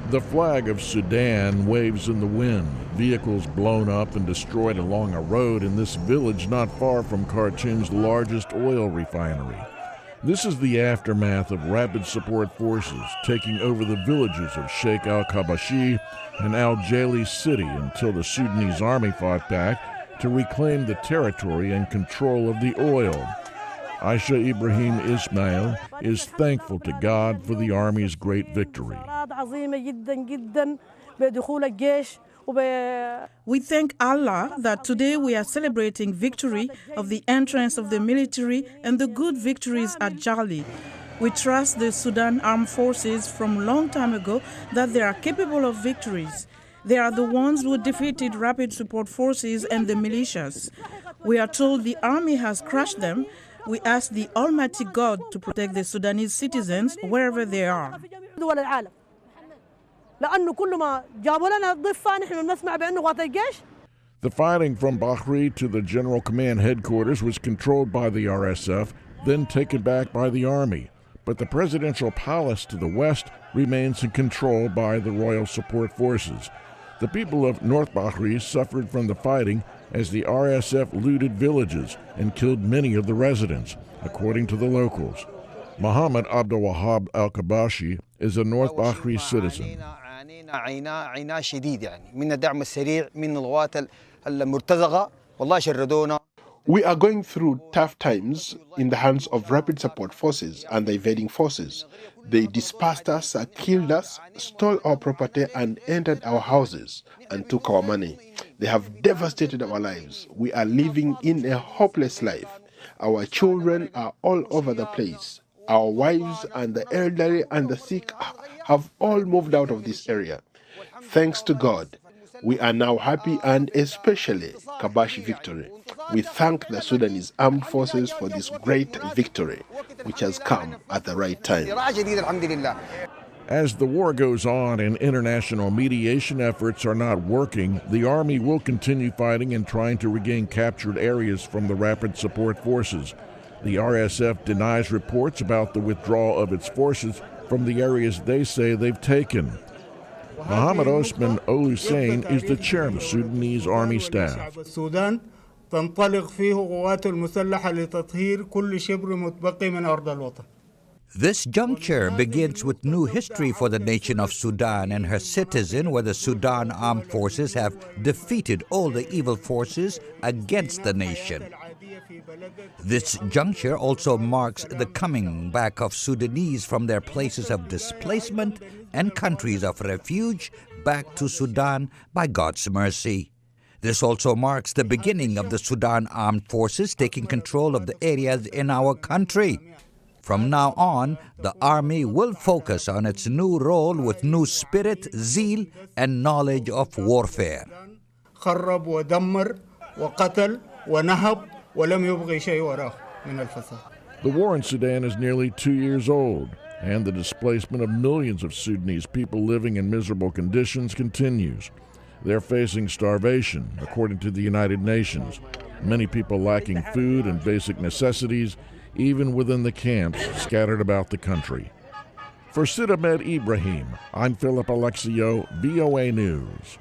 The flag of Sudan waves in the wind, vehicles blown up and destroyed along a road in this village not far from Khartoum's largest oil refinery. This is the aftermath of Rapid Support Forces taking over the villages of Sheikh al-Kabashi and al-Jali city until the Sudanese army fought back to reclaim the territory and control of the oil. Aisha Ibrahim Ismail is thankful to God for the Army's great victory. We thank Allah that today we are celebrating victory of the entrance of the military and the good victories at Jali. We trust the Sudan Armed Forces from long time ago that they are capable of victories. They are the ones who defeated Rapid Support Forces and the militias. We are told the army has crushed them. We ask the Almighty God to protect the Sudanese citizens wherever they are. The fighting from Bahri to the General Command Headquarters was controlled by the RSF, then taken back by the Army. But the Presidential Palace to the west remains in control by the Royal Support Forces. The people of North Bahri suffered from the fighting as the RSF looted villages and killed many of the residents, according to the locals. Muhammad Abdul Wahab al-Kabashi is a North Bahri citizen. We are going through tough times in the hands of Rapid Support Forces and the invading forces. They dispersed us, killed us, stole our property and entered our houses and took our money. They have devastated our lives. We are living in a hopeless life. Our children are all over the place. Our wives and the elderly and the sick have all moved out of this area. Thanks to God, we are now happy, and especially Kabashi victory. We thank the Sudanese Armed Forces for this great victory, which has come at the right time. As the war goes on and international mediation efforts are not working, the Army will continue fighting and trying to regain captured areas from the Rapid Support Forces. The RSF denies reports about the withdrawal of its forces from the areas they say they've taken. Mohammed Osman Olusein is the chair of the Sudanese Army Staff. This juncture begins with new history for the nation of Sudan and her citizen, where the Sudan Armed Forces have defeated all the evil forces against the nation. This juncture also marks the coming back of Sudanese from their places of displacement and countries of refuge back to Sudan by God's mercy. This also marks the beginning of the Sudan Armed Forces taking control of the areas in our country. From now on, the Army will focus on its new role with new spirit, zeal, and knowledge of warfare. The war in Sudan is nearly 2 years old, and the displacement of millions of Sudanese people living in miserable conditions continues. They're facing starvation, according to the United Nations. Many people lacking food and basic necessities, even within the camps scattered about the country. For Sidahmed Ibraheem, I'm Philip Alexiou, VOA News.